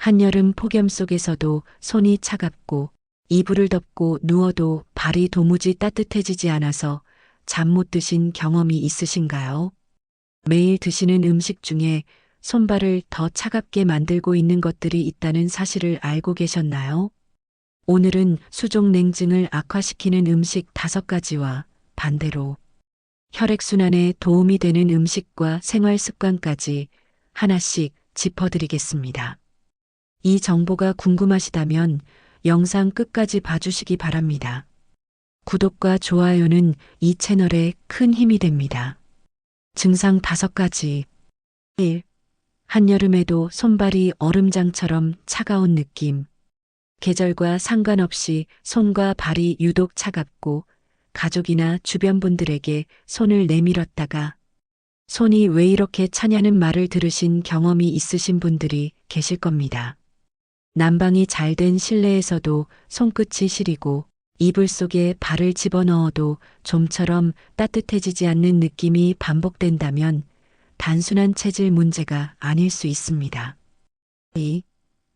한여름 폭염 속에서도 손이 차갑고 이불을 덮고 누워도 발이 도무지 따뜻해지지 않아서 잠 못 드신 경험이 있으신가요? 매일 드시는 음식 중에 손발을 더 차갑게 만들고 있는 것들이 있다는 사실을 알고 계셨나요? 오늘은 수족 냉증을 악화시키는 음식 5가지와 반대로 혈액순환에 도움이 되는 음식과 생활 습관까지 하나씩 짚어드리겠습니다. 이 정보가 궁금하시다면 영상 끝까지 봐주시기 바랍니다. 구독과 좋아요는 이 채널에 큰 힘이 됩니다. 증상 5가지. 1. 한여름에도 손발이 얼음장처럼 차가운 느낌. 계절과 상관없이 손과 발이 유독 차갑고 가족이나 주변 분들에게 손을 내밀었다가 손이 왜 이렇게 차냐는 말을 들으신 경험이 있으신 분들이 계실 겁니다. 난방이 잘 된 실내에서도 손끝이 시리고 이불 속에 발을 집어넣어도 좀처럼 따뜻해지지 않는 느낌이 반복된다면 단순한 체질 문제가 아닐 수 있습니다. 2.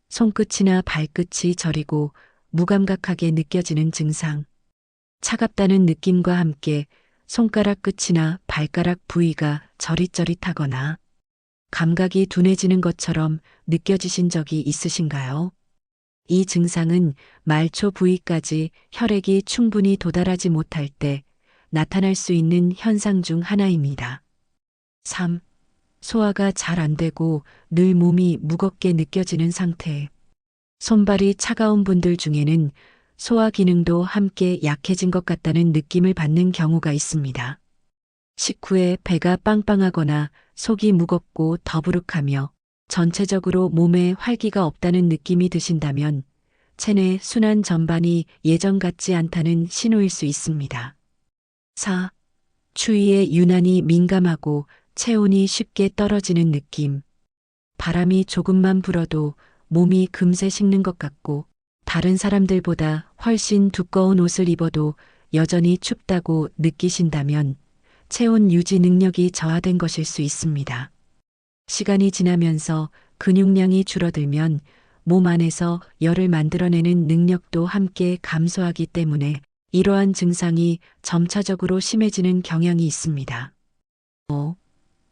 손끝이나 발끝이 저리고 무감각하게 느껴지는 증상. 차갑다는 느낌과 함께 손가락 끝이나 발가락 부위가 저릿저릿하거나 감각이 둔해지는 것처럼 느껴지신 적이 있으신가요? 이 증상은 말초 부위까지 혈액이 충분히 도달하지 못할 때 나타날 수 있는 현상 중 하나입니다. 3. 소화가 잘 안 되고 늘 몸이 무겁게 느껴지는 상태. 손발이 차가운 분들 중에는 소화 기능도 함께 약해진 것 같다는 느낌을 받는 경우가 있습니다. 식후에 배가 빵빵하거나 속이 무겁고 더부룩하며 전체적으로 몸에 활기가 없다는 느낌이 드신다면 체내 순환 전반이 예전 같지 않다는 신호일 수 있습니다. 4. 추위에 유난히 민감하고 체온이 쉽게 떨어지는 느낌. 바람이 조금만 불어도 몸이 금세 식는 것 같고 다른 사람들보다 훨씬 두꺼운 옷을 입어도 여전히 춥다고 느끼신다면 체온 유지 능력이 저하된 것일 수 있습니다. 시간이 지나면서 근육량이 줄어들면 몸 안에서 열을 만들어내는 능력도 함께 감소하기 때문에 이러한 증상이 점차적으로 심해지는 경향이 있습니다. 5.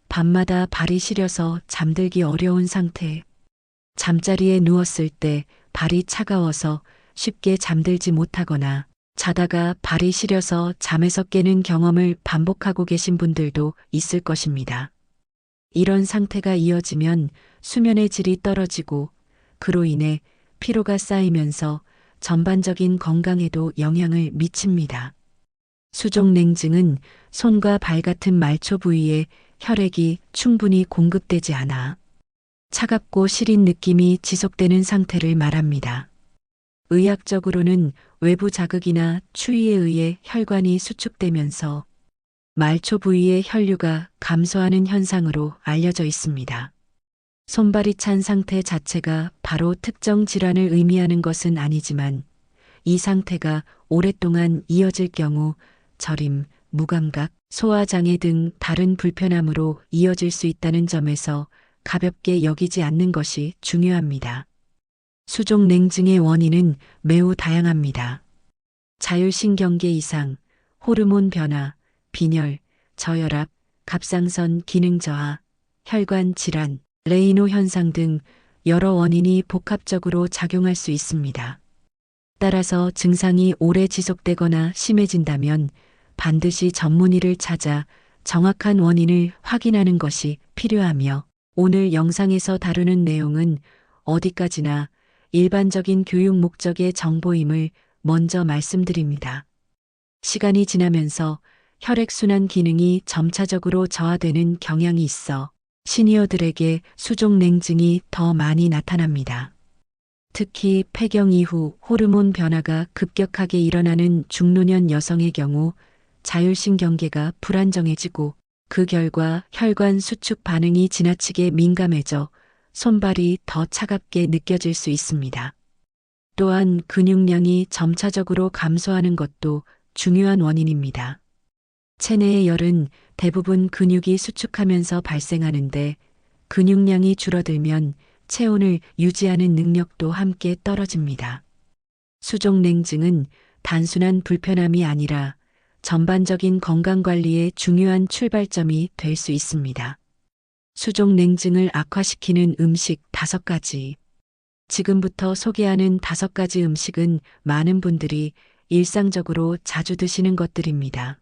밤마다 발이 시려서 잠들기 어려운 상태. 잠자리에 누웠을 때 발이 차가워서 쉽게 잠들지 못하거나 자다가 발이 시려서 잠에서 깨는 경험을 반복하고 계신 분들도 있을 것입니다. 이런 상태가 이어지면 수면의 질이 떨어지고 그로 인해 피로가 쌓이면서 전반적인 건강에도 영향을 미칩니다. 수족 냉증은 손과 발 같은 말초 부위에 혈액이 충분히 공급되지 않아 차갑고 시린 느낌이 지속되는 상태를 말합니다. 의학적으로는 외부 자극이나 추위에 의해 혈관이 수축되면서 말초 부위의 혈류가 감소하는 현상으로 알려져 있습니다. 손발이 찬 상태 자체가 바로 특정 질환을 의미하는 것은 아니지만 이 상태가 오랫동안 이어질 경우 저림, 무감각, 소화장애 등 다른 불편함으로 이어질 수 있다는 점에서 가볍게 여기지 않는 것이 중요합니다. 수족 냉증의 원인은 매우 다양합니다. 자율신경계 이상, 호르몬 변화, 빈혈, 저혈압, 갑상선 기능 저하, 혈관 질환, 레이노 현상 등 여러 원인이 복합적으로 작용할 수 있습니다. 따라서 증상이 오래 지속되거나 심해진다면 반드시 전문의를 찾아 정확한 원인을 확인하는 것이 필요하며 오늘 영상에서 다루는 내용은 어디까지나 일반적인 교육 목적의 정보임을 먼저 말씀드립니다. 시간이 지나면서 혈액순환 기능이 점차적으로 저하되는 경향이 있어 시니어들에게 수족 냉증이 더 많이 나타납니다. 특히 폐경 이후 호르몬 변화가 급격하게 일어나는 중노년 여성의 경우 자율신경계가 불안정해지고 그 결과 혈관 수축 반응이 지나치게 민감해져 손발이 더 차갑게 느껴질 수 있습니다. 또한 근육량이 점차적으로 감소하는 것도 중요한 원인입니다. 체내의 열은 대부분 근육이 수축하면서 발생하는데 근육량이 줄어들면 체온을 유지하는 능력도 함께 떨어집니다. 수족냉증은 단순한 불편함이 아니라 전반적인 건강관리의 중요한 출발점이 될 수 있습니다. 수족냉증을 악화시키는 음식 5가지. 지금부터 소개하는 5가지 음식은 많은 분들이 일상적으로 자주 드시는 것들입니다.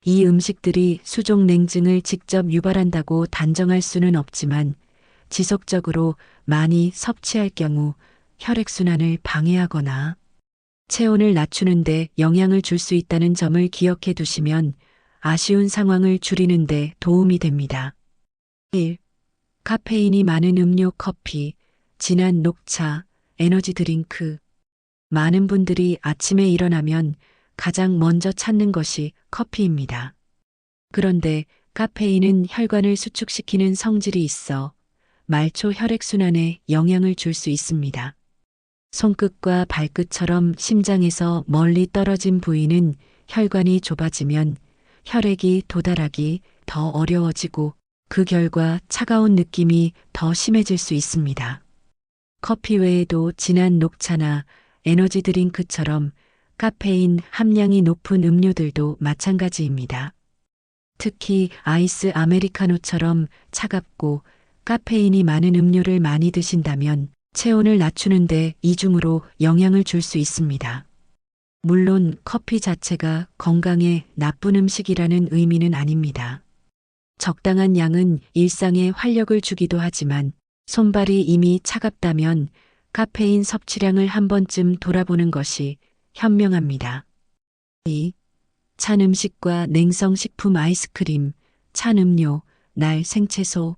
이 음식들이 수족냉증을 직접 유발한다고 단정할 수는 없지만 지속적으로 많이 섭취할 경우 혈액순환을 방해하거나 체온을 낮추는데 영향을 줄 수 있다는 점을 기억해 두시면 아쉬운 상황을 줄이는 데 도움이 됩니다. 1. 카페인이 많은 음료 커피, 진한 녹차, 에너지 드링크. 많은 분들이 아침에 일어나면 가장 먼저 찾는 것이 커피입니다. 그런데 카페인은 혈관을 수축시키는 성질이 있어 말초 혈액순환에 영향을 줄 수 있습니다. 손끝과 발끝처럼 심장에서 멀리 떨어진 부위는 혈관이 좁아지면 혈액이 도달하기 더 어려워지고 그 결과 차가운 느낌이 더 심해질 수 있습니다. 커피 외에도 진한 녹차나 에너지 드링크처럼 카페인 함량이 높은 음료들도 마찬가지입니다. 특히 아이스 아메리카노처럼 차갑고 카페인이 많은 음료를 많이 드신다면 체온을 낮추는데 이중으로 영향을 줄 수 있습니다. 물론 커피 자체가 건강에 나쁜 음식이라는 의미는 아닙니다. 적당한 양은 일상에 활력을 주기도 하지만 손발이 이미 차갑다면 카페인 섭취량을 한 번쯤 돌아보는 것이 현명합니다. 2. 찬 음식과 냉성식품 아이스크림, 찬 음료, 날 생채소,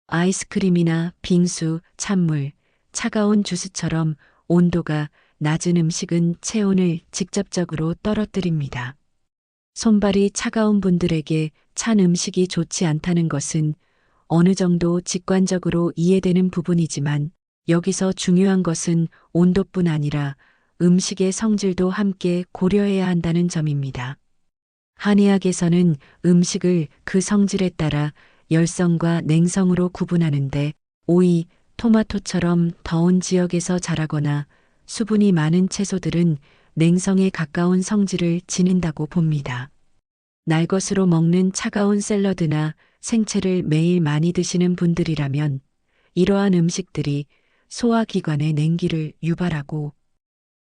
아이스크림이나 빙수, 찬물, 차가운 주스처럼 온도가 낮은 음식은 체온을 직접적으로 떨어뜨립니다. 손발이 차가운 분들에게 찬 음식이 좋지 않다는 것은 어느 정도 직관적으로 이해되는 부분이지만 여기서 중요한 것은 온도뿐 아니라 음식의 성질도 함께 고려해야 한다는 점입니다. 한의학에서는 음식을 그 성질에 따라 열성과 냉성으로 구분하는데 오이, 토마토처럼 더운 지역에서 자라거나 수분이 많은 채소들은 냉성에 가까운 성질을 지닌다고 봅니다. 날것으로 먹는 차가운 샐러드나 생채를 매일 많이 드시는 분들이라면 이러한 음식들이 소화기관의 냉기를 유발하고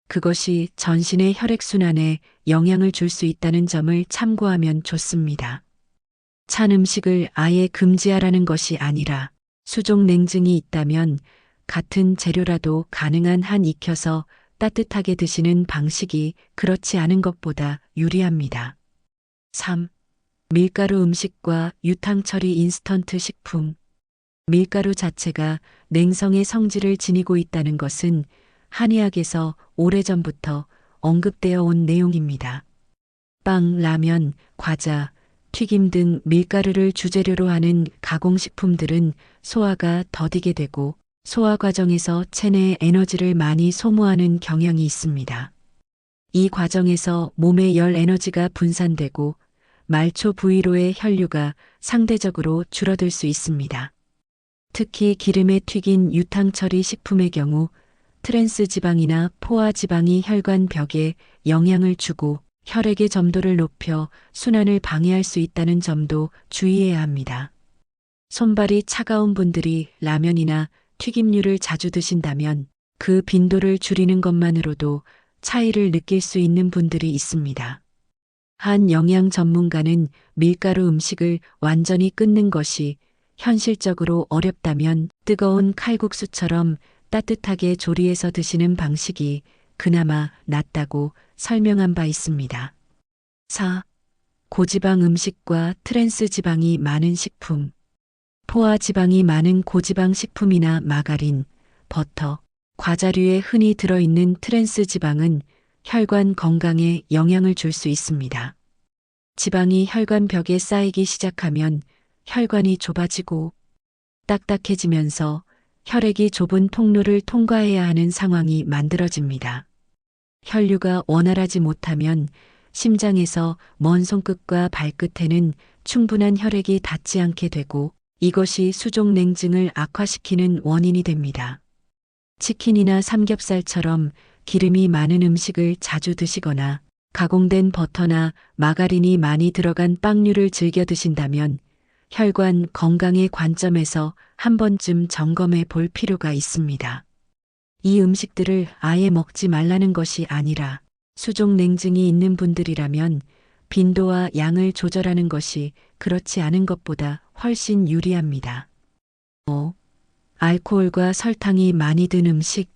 그것이 전신의 혈액순환에 영향을 줄 수 있다는 점을 참고하면 좋습니다. 찬 음식을 아예 금지하라는 것이 아니라 수족냉증이 있다면 같은 재료라도 가능한 한 익혀서 따뜻하게 드시는 방식이 그렇지 않은 것보다 유리합니다. 3. 밀가루 음식과 유탕 처리 인스턴트 식품. 밀가루 자체가 냉성의 성질을 지니고 있다는 것은 한의학에서 오래전부터 언급되어 온 내용입니다. 빵, 라면, 과자, 튀김 등 밀가루를 주재료로 하는 가공식품들은 소화가 더디게 되고 소화 과정에서 체내 에너지를 많이 소모하는 경향이 있습니다. 이 과정에서 몸의 열 에너지가 분산되고 말초 부위로의 혈류가 상대적으로 줄어들 수 있습니다. 특히 기름에 튀긴 유탕 처리 식품의 경우 트랜스 지방이나 포화 지방이 혈관 벽에 영향을 주고 혈액의 점도를 높여 순환을 방해할 수 있다는 점도 주의해야 합니다. 손발이 차가운 분들이 라면이나 튀김류를 자주 드신다면 그 빈도를 줄이는 것만으로도 차이를 느낄 수 있는 분들이 있습니다. 한 영양 전문가는 밀가루 음식을 완전히 끊는 것이 현실적으로 어렵다면 뜨거운 칼국수처럼 따뜻하게 조리해서 드시는 방식이 그나마 낫다고 설명한 바 있습니다. 4. 고지방 음식과 트랜스 지방이 많은 식품. 포화 지방이 많은 고지방 식품이나 마가린, 버터, 과자류에 흔히 들어있는 트랜스 지방은 혈관 건강에 영향을 줄 수 있습니다. 지방이 혈관 벽에 쌓이기 시작하면 혈관이 좁아지고 딱딱해지면서 혈액이 좁은 통로를 통과해야 하는 상황이 만들어집니다. 혈류가 원활하지 못하면 심장에서 먼 손끝과 발끝에는 충분한 혈액이 닿지 않게 되고 이것이 수족 냉증을 악화시키는 원인이 됩니다. 치킨이나 삼겹살처럼 기름이 많은 음식을 자주 드시거나 가공된 버터나 마가린이 많이 들어간 빵류를 즐겨 드신다면 혈관 건강의 관점에서 한 번쯤 점검해 볼 필요가 있습니다. 이 음식들을 아예 먹지 말라는 것이 아니라 수족 냉증이 있는 분들이라면 빈도와 양을 조절하는 것이 그렇지 않은 것보다 훨씬 유리합니다. 5. 알코올과 설탕이 많이 든 음식.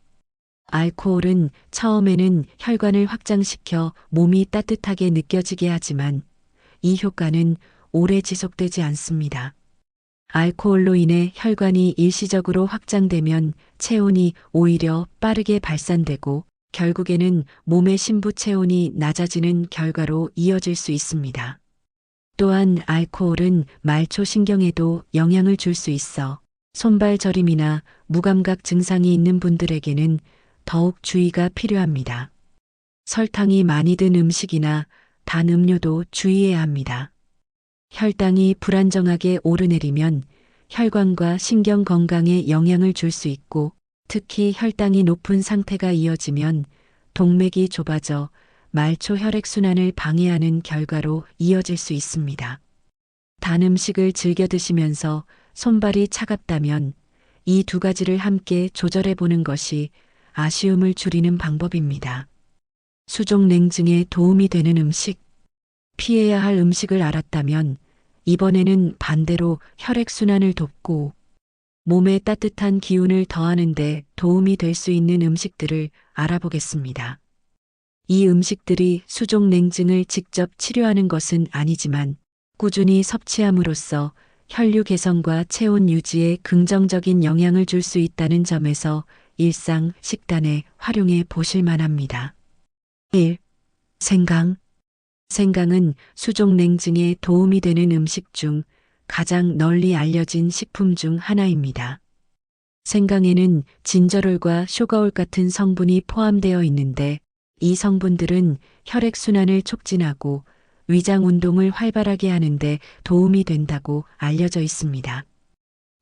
알코올은 처음에는 혈관을 확장시켜 몸이 따뜻하게 느껴지게 하지만 이 효과는 오래 지속되지 않습니다. 알코올로 인해 혈관이 일시적으로 확장되면 체온이 오히려 빠르게 발산되고 결국에는 몸의 심부 체온이 낮아지는 결과로 이어질 수 있습니다. 또한 알코올은 말초 신경에도 영향을 줄 수 있어 손발 저림이나 무감각 증상이 있는 분들에게는 더욱 주의가 필요합니다. 설탕이 많이 든 음식이나 단 음료도 주의해야 합니다. 혈당이 불안정하게 오르내리면 혈관과 신경 건강에 영향을 줄 수 있고 특히 혈당이 높은 상태가 이어지면 동맥이 좁아져 말초 혈액순환을 방해하는 결과로 이어질 수 있습니다. 단 음식을 즐겨 드시면서 손발이 차갑다면 이 두 가지를 함께 조절해 보는 것이 아쉬움을 줄이는 방법입니다. 수족 냉증에 도움이 되는 음식. 피해야 할 음식을 알았다면 이번에는 반대로 혈액순환을 돕고 몸에 따뜻한 기운을 더하는 데 도움이 될 수 있는 음식들을 알아보겠습니다. 이 음식들이 수족 냉증을 직접 치료하는 것은 아니지만 꾸준히 섭취함으로써 혈류 개선과 체온 유지에 긍정적인 영향을 줄 수 있다는 점에서 일상 식단에 활용해 보실 만합니다. 1. 생강. 생강은 수족 냉증에 도움이 되는 음식 중 가장 널리 알려진 식품 중 하나입니다. 생강에는 진저롤과 쇼가올 같은 성분이 포함되어 있는데 이 성분들은 혈액순환을 촉진하고 위장 운동을 활발하게 하는데 도움이 된다고 알려져 있습니다.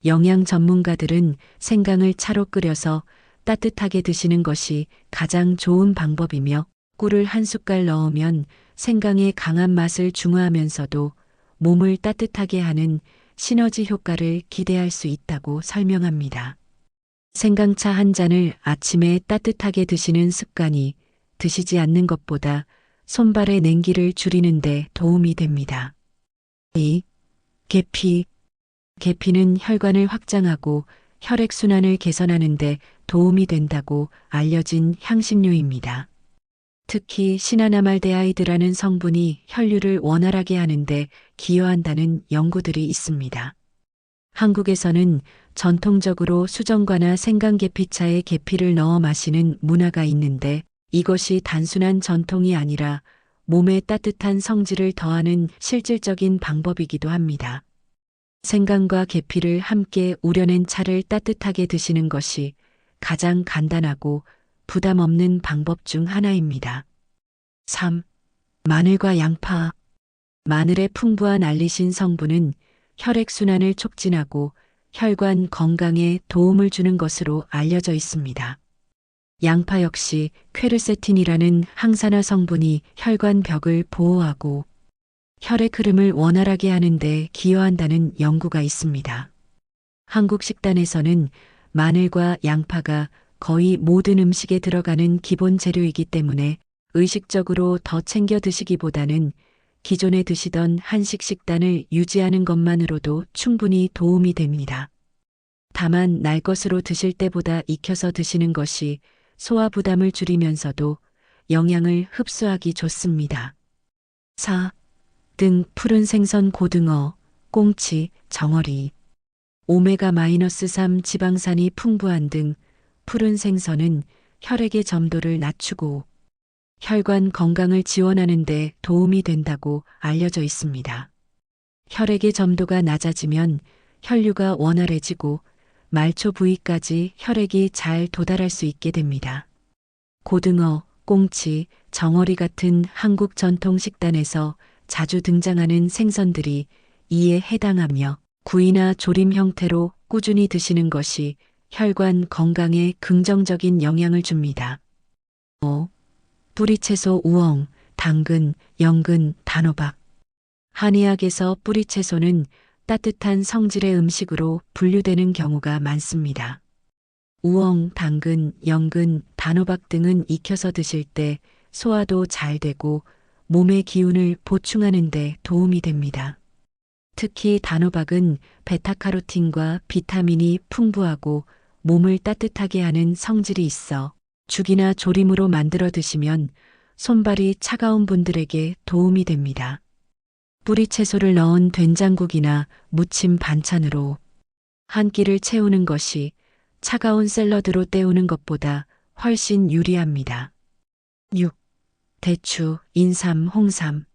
영양 전문가들은 생강을 차로 끓여서 따뜻하게 드시는 것이 가장 좋은 방법이며 꿀을 한 숟갈 넣으면 생강의 강한 맛을 중화하면서도 몸을 따뜻하게 하는 시너지 효과를 기대할 수 있다고 설명합니다. 생강차 한 잔을 아침에 따뜻하게 드시는 습관이 드시지 않는 것보다 손발의 냉기를 줄이는 데 도움이 됩니다. 2. 계피. 계피는 혈관을 확장하고 혈액순환을 개선하는 데 도움이 된다고 알려진 향신료입니다. 특히 시나나말데하이드라는 성분이 혈류를 원활하게 하는데 기여한다는 연구들이 있습니다. 한국에서는 전통적으로 수정과나 생강계피차에 계피를 넣어 마시는 문화가 있는데 이것이 단순한 전통이 아니라 몸에 따뜻한 성질을 더하는 실질적인 방법이기도 합니다. 생강과 계피를 함께 우려낸 차를 따뜻하게 드시는 것이 가장 간단하고 부담 없는 방법 중 하나입니다. 3. 마늘과 양파. 마늘의 풍부한 알리신 성분은 혈액순환을 촉진하고 혈관 건강에 도움을 주는 것으로 알려져 있습니다. 양파 역시 퀘르세틴이라는 항산화 성분이 혈관 벽을 보호하고 혈액 흐름을 원활하게 하는 데 기여한다는 연구가 있습니다. 한국 식단에서는 마늘과 양파가 거의 모든 음식에 들어가는 기본 재료이기 때문에 의식적으로 더 챙겨 드시기보다는 기존에 드시던 한식 식단을 유지하는 것만으로도 충분히 도움이 됩니다. 다만 날 것으로 드실 때보다 익혀서 드시는 것이 소화 부담을 줄이면서도 영양을 흡수하기 좋습니다. 4. 등 푸른 생선 고등어, 꽁치, 정어리. 오메가-3 지방산이 풍부한 등 푸른 생선은 혈액의 점도를 낮추고 혈관 건강을 지원하는 데 도움이 된다고 알려져 있습니다. 혈액의 점도가 낮아지면 혈류가 원활해지고 말초 부위까지 혈액이 잘 도달할 수 있게 됩니다. 고등어, 꽁치, 정어리 같은 한국 전통 식단에서 자주 등장하는 생선들이 이에 해당하며 구이나 조림 형태로 꾸준히 드시는 것이 혈관 건강에 긍정적인 영향을 줍니다. 5. 뿌리채소 우엉, 당근, 연근, 단호박. 한의학에서 뿌리채소는 따뜻한 성질의 음식으로 분류되는 경우가 많습니다. 우엉, 당근, 연근, 단호박 등은 익혀서 드실 때 소화도 잘 되고 몸의 기운을 보충하는 데 도움이 됩니다. 특히 단호박은 베타카로틴과 비타민이 풍부하고 몸을 따뜻하게 하는 성질이 있어 죽이나 조림으로 만들어 드시면 손발이 차가운 분들에게 도움이 됩니다. 뿌리채소를 넣은 된장국이나 무침 반찬으로 한 끼를 채우는 것이 차가운 샐러드로 때우는 것보다 훨씬 유리합니다. 6. 대추, 인삼, 홍삼.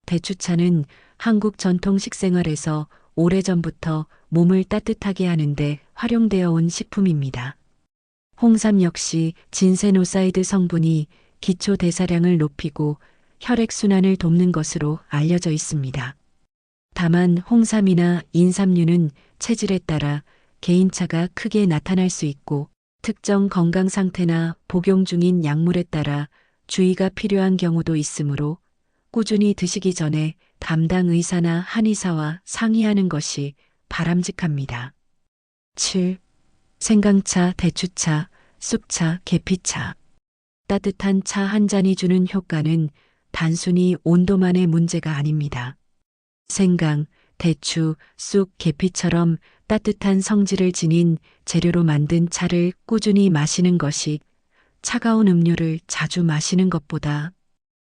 대추차는 한국 전통 식생활에서 오래전부터 몸을 따뜻하게 하는데 활용되어 온 식품입니다. 홍삼 역시 진세노사이드 성분이 기초 대사량을 높이고 혈액순환을 돕는 것으로 알려져 있습니다. 다만 홍삼이나 인삼류는 체질에 따라 개인차가 크게 나타날 수 있고 특정 건강 상태나 복용 중인 약물에 따라 주의가 필요한 경우도 있으므로 꾸준히 드시기 전에 담당 의사나 한의사와 상의하는 것이 바람직합니다. 7. 생강차, 대추차, 쑥차, 계피차. 따뜻한 차 한 잔이 주는 효과는 단순히 온도만의 문제가 아닙니다. 생강, 대추, 쑥, 계피처럼 따뜻한 성질을 지닌 재료로 만든 차를 꾸준히 마시는 것이 차가운 음료를 자주 마시는 것보다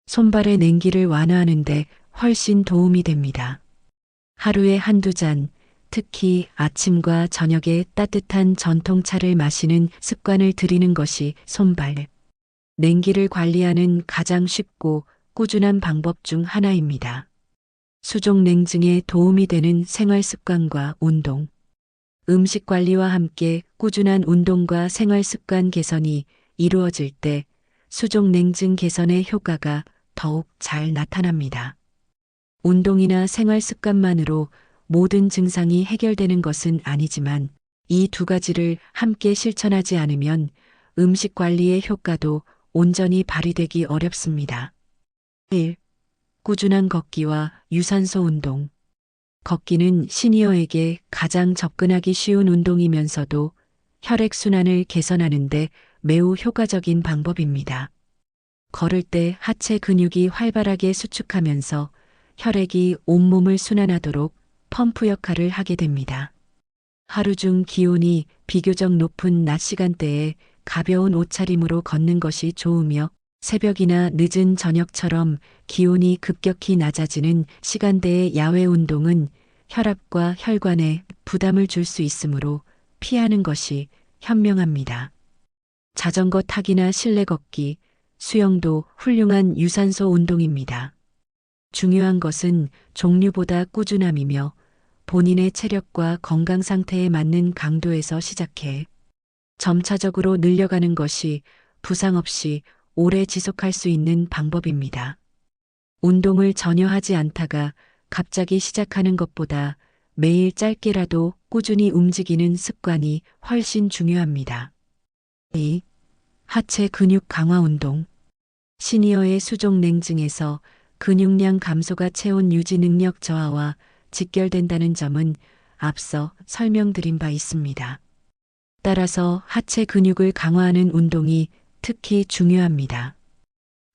손발의 냉기를 완화하는 데 훨씬 도움이 됩니다. 하루에 한두 잔, 특히 아침과 저녁에 따뜻한 전통차를 마시는 습관을 들이는 것이 손발 냉기를 관리하는 가장 쉽고 꾸준한 방법 중 하나입니다. 수족 냉증에 도움이 되는 생활 습관과 운동. 음식 관리와 함께 꾸준한 운동과 생활 습관 개선이 이루어질 때 수족 냉증 개선의 효과가 더욱 잘 나타납니다. 운동이나 생활 습관만으로 모든 증상이 해결되는 것은 아니지만 이 두 가지를 함께 실천하지 않으면 음식 관리의 효과도 온전히 발휘되기 어렵습니다. 1. 꾸준한 걷기와 유산소 운동. 걷기는 시니어에게 가장 접근하기 쉬운 운동이면서도 혈액순환을 개선하는 데 매우 효과적인 방법입니다. 걸을 때 하체 근육이 활발하게 수축하면서 혈액이 온몸을 순환하도록 펌프 역할을 하게 됩니다. 하루 중 기온이 비교적 높은 낮 시간대에 가벼운 옷차림으로 걷는 것이 좋으며 새벽이나 늦은 저녁처럼 기온이 급격히 낮아지는 시간대의 야외 운동은 혈압과 혈관에 부담을 줄 수 있으므로 피하는 것이 현명합니다. 자전거 타기나 실내 걷기, 수영도 훌륭한 유산소 운동입니다. 중요한 것은 종류보다 꾸준함이며 본인의 체력과 건강 상태에 맞는 강도에서 시작해 점차적으로 늘려가는 것이 부상 없이 오래 지속할 수 있는 방법입니다. 운동을 전혀 하지 않다가 갑자기 시작하는 것보다 매일 짧게라도 꾸준히 움직이는 습관이 훨씬 중요합니다. 2. 하체 근육 강화 운동. 시니어의 수족 냉증에서 근육량 감소가 체온 유지 능력 저하와 직결된다는 점은 앞서 설명드린 바 있습니다. 따라서 하체 근육을 강화하는 운동이 특히 중요합니다.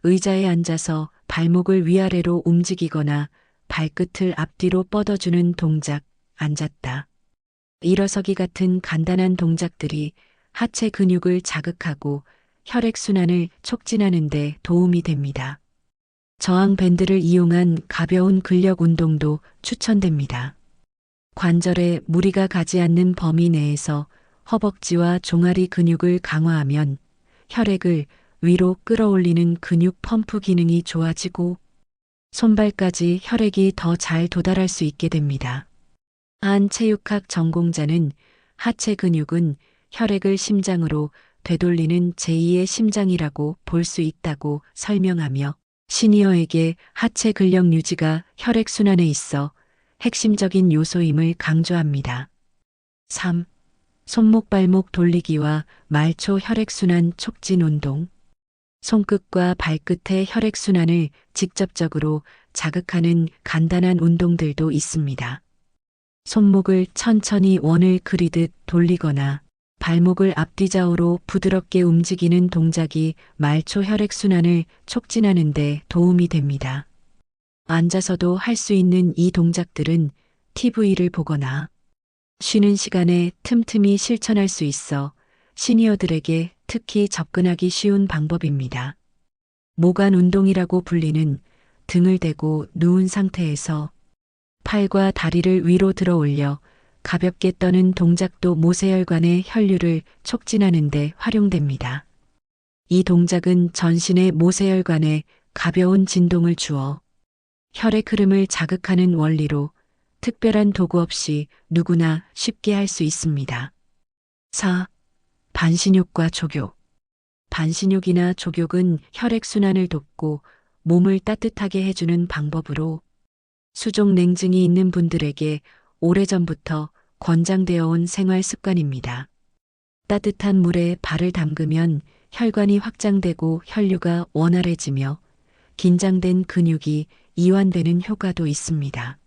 의자에 앉아서 발목을 위아래로 움직이거나 발끝을 앞뒤로 뻗어주는 동작, 앉았다. 일어서기 같은 간단한 동작들이 하체 근육을 자극하고 혈액순환을 촉진하는 데 도움이 됩니다. 저항 밴드를 이용한 가벼운 근력 운동도 추천됩니다. 관절에 무리가 가지 않는 범위 내에서 허벅지와 종아리 근육을 강화하면 혈액을 위로 끌어올리는 근육 펌프 기능이 좋아지고 손발까지 혈액이 더 잘 도달할 수 있게 됩니다. 한 체육학 전공자는 하체 근육은 혈액을 심장으로 되돌리는 제2의 심장이라고 볼 수 있다고 설명하며 시니어에게 하체 근력 유지가 혈액순환에 있어 핵심적인 요소임을 강조합니다. 3. 손목 발목 돌리기와 말초 혈액순환 촉진 운동. 손끝과 발끝의 혈액순환을 직접적으로 자극하는 간단한 운동들도 있습니다. 손목을 천천히 원을 그리듯 돌리거나 발목을 앞뒤좌우로 부드럽게 움직이는 동작이 말초 혈액순환을 촉진하는 데 도움이 됩니다. 앉아서도 할 수 있는 이 동작들은 TV를 보거나 쉬는 시간에 틈틈이 실천할 수 있어 시니어들에게 특히 접근하기 쉬운 방법입니다. 모관 운동이라고 불리는 등을 대고 누운 상태에서 팔과 다리를 위로 들어 올려 가볍게 떠는 동작도 모세혈관의 혈류를 촉진하는 데 활용됩니다. 이 동작은 전신의 모세혈관에 가벼운 진동을 주어 혈액 흐름을 자극하는 원리로 특별한 도구 없이 누구나 쉽게 할 수 있습니다. 4. 반신욕과 족욕. 반신욕이나 족욕은 혈액순환을 돕고 몸을 따뜻하게 해주는 방법으로 수족 냉증이 있는 분들에게 오래전부터 권장되어 온 생활 습관입니다. 따뜻한 물에 발을 담그면 혈관이 확장되고 혈류가 원활해지며 긴장된 근육이 이완되는 효과도 있습니다.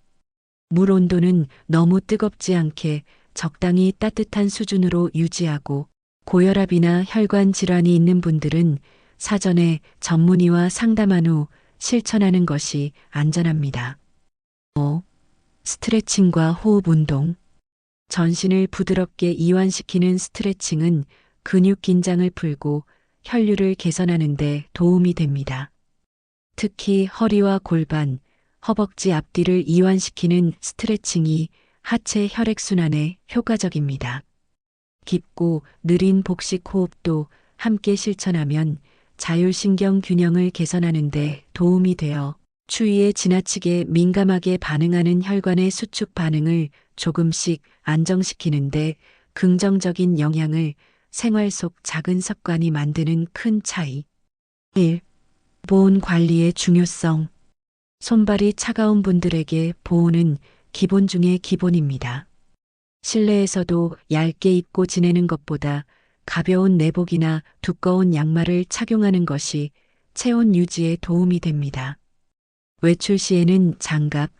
물 온도는 너무 뜨겁지 않게 적당히 따뜻한 수준으로 유지하고 고혈압이나 혈관 질환이 있는 분들은 사전에 전문의와 상담한 후 실천하는 것이 안전합니다. 5. 스트레칭과 호흡 운동. 전신을 부드럽게 이완시키는 스트레칭은 근육 긴장을 풀고 혈류를 개선하는 데 도움이 됩니다. 특히 허리와 골반, 허벅지 앞뒤를 이완시키는 스트레칭이 하체 혈액순환에 효과적입니다. 깊고 느린 복식 호흡도 함께 실천하면 자율신경 균형을 개선하는 데 도움이 되어 추위에 지나치게 민감하게 반응하는 혈관의 수축 반응을 조금씩 안정시키는 데 긍정적인 영향을 생활 속 작은 습관이 만드는 큰 차이. 1. 보온 관리의 중요성. 손발이 차가운 분들에게 보온은 기본 중의 기본입니다. 실내에서도 얇게 입고 지내는 것보다 가벼운 내복이나 두꺼운 양말을 착용하는 것이 체온 유지에 도움이 됩니다. 외출 시에는 장갑,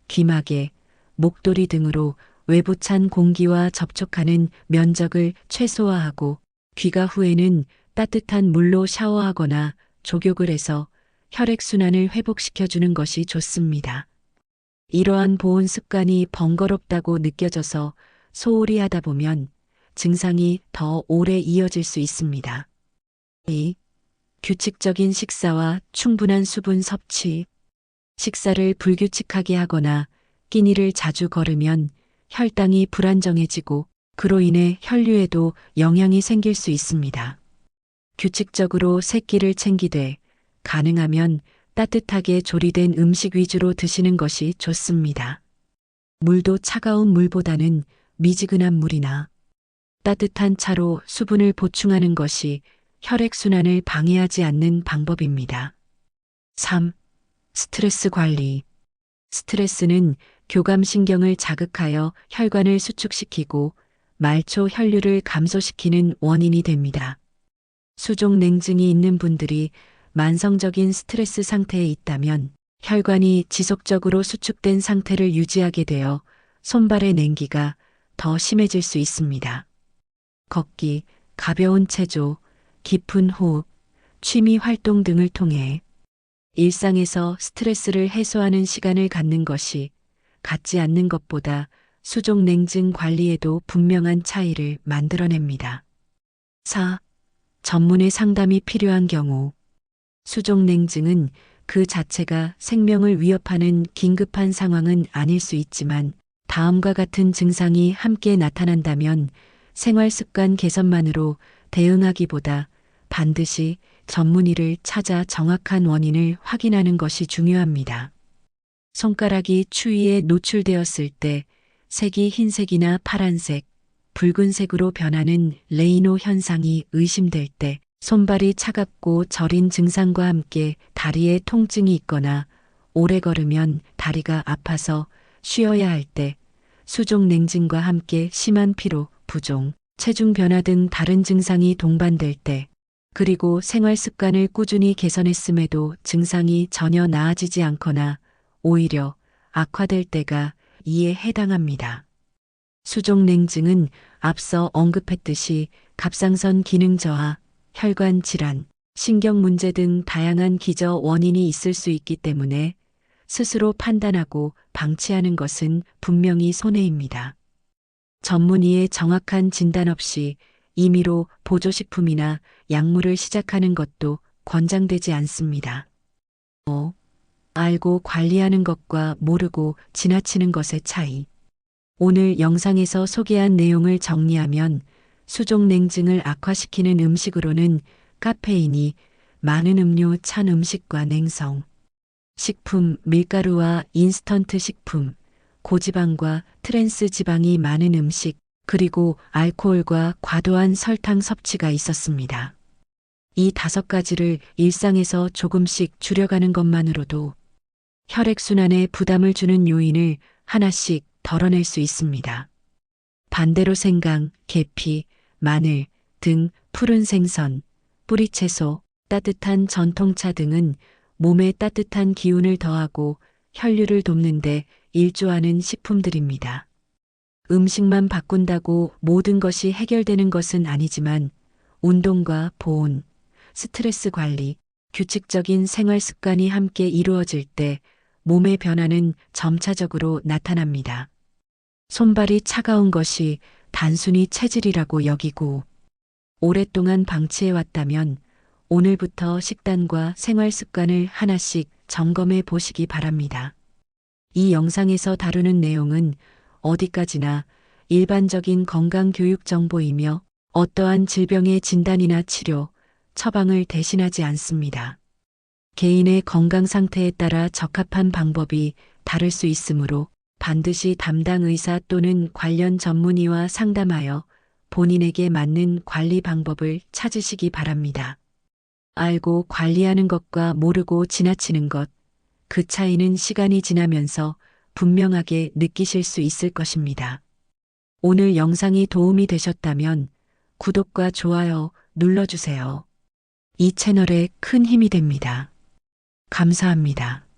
귀마개, 목도리 등으로 외부 찬 공기와 접촉하는 면적을 최소화하고 귀가 후에는 따뜻한 물로 샤워하거나 족욕을 해서 혈액순환을 회복시켜주는 것이 좋습니다. 이러한 보온 습관이 번거롭다고 느껴져서 소홀히 하다 보면 증상이 더 오래 이어질 수 있습니다. 2. 규칙적인 식사와 충분한 수분 섭취. 식사를 불규칙하게 하거나 끼니를 자주 거르면 혈당이 불안정해지고 그로 인해 혈류에도 영향이 생길 수 있습니다. 규칙적으로 세 끼를 챙기되 가능하면 따뜻하게 조리된 음식 위주로 드시는 것이 좋습니다. 물도 차가운 물보다는 미지근한 물이나 따뜻한 차로 수분을 보충하는 것이 혈액순환을 방해하지 않는 방법입니다. 3. 스트레스 관리. 스트레스는 교감신경을 자극하여 혈관을 수축시키고 말초 혈류를 감소시키는 원인이 됩니다. 수족 냉증이 있는 분들이 만성적인 스트레스 상태에 있다면 혈관이 지속적으로 수축된 상태를 유지하게 되어 손발의 냉기가 더 심해질 수 있습니다. 걷기, 가벼운 체조, 깊은 호흡, 취미 활동 등을 통해 일상에서 스트레스를 해소하는 시간을 갖는 것이 갖지 않는 것보다 수족 냉증 관리에도 분명한 차이를 만들어냅니다. 4. 전문의 상담이 필요한 경우. 수족 냉증은 그 자체가 생명을 위협하는 긴급한 상황은 아닐 수 있지만 다음과 같은 증상이 함께 나타난다면 생활 습관 개선만으로 대응하기보다 반드시 전문의를 찾아 정확한 원인을 확인하는 것이 중요합니다. 손가락이 추위에 노출되었을 때 색이 흰색이나 파란색, 붉은색으로 변하는 레이노 현상이 의심될 때, 손발이 차갑고 저린 증상과 함께 다리에 통증이 있거나 오래 걸으면 다리가 아파서 쉬어야 할 때, 수족 냉증과 함께 심한 피로, 부종, 체중 변화 등 다른 증상이 동반될 때, 그리고 생활 습관을 꾸준히 개선했음에도 증상이 전혀 나아지지 않거나 오히려 악화될 때가 이에 해당합니다. 수족냉증은 앞서 언급했듯이 갑상선 기능 저하, 혈관 질환, 신경 문제 등 다양한 기저 원인이 있을 수 있기 때문에 스스로 판단하고 방치하는 것은 분명히 손해입니다. 전문의의 정확한 진단 없이 임의로 보조식품이나 약물을 시작하는 것도 권장되지 않습니다. 알고 관리하는 것과 모르고 지나치는 것의 차이. 오늘 영상에서 소개한 내용을 정리하면 수족냉증을 악화시키는 음식으로는 카페인이 많은 음료, 찬 음식과 냉성, 식품, 밀가루와 인스턴트 식품, 고지방과 트랜스 지방이 많은 음식, 그리고 알코올과 과도한 설탕 섭취가 있었습니다. 이 5가지를 일상에서 조금씩 줄여가는 것만으로도 혈액순환에 부담을 주는 요인을 하나씩 덜어낼 수 있습니다. 반대로 생강, 계피, 마늘 등 푸른 생선, 뿌리채소, 따뜻한 전통차 등은 몸에 따뜻한 기운을 더하고 혈류를 돕는데 일조하는 식품들입니다. 음식만 바꾼다고 모든 것이 해결되는 것은 아니지만 운동과 보온, 스트레스 관리, 규칙적인 생활 습관이 함께 이루어질 때 몸의 변화는 점차적으로 나타납니다. 손발이 차가운 것이 단순히 체질이라고 여기고 오랫동안 방치해왔다면 오늘부터 식단과 생활 습관을 하나씩 점검해 보시기 바랍니다. 이 영상에서 다루는 내용은 어디까지나 일반적인 건강 교육 정보이며 어떠한 질병의 진단이나 치료, 처방을 대신하지 않습니다. 개인의 건강 상태에 따라 적합한 방법이 다를 수 있으므로 반드시 담당 의사 또는 관련 전문의와 상담하여 본인에게 맞는 관리 방법을 찾으시기 바랍니다. 알고 관리하는 것과 모르고 지나치는 것, 그 차이는 시간이 지나면서 분명하게 느끼실 수 있을 것입니다. 오늘 영상이 도움이 되셨다면 구독과 좋아요 눌러주세요. 이 채널에 큰 힘이 됩니다. 감사합니다.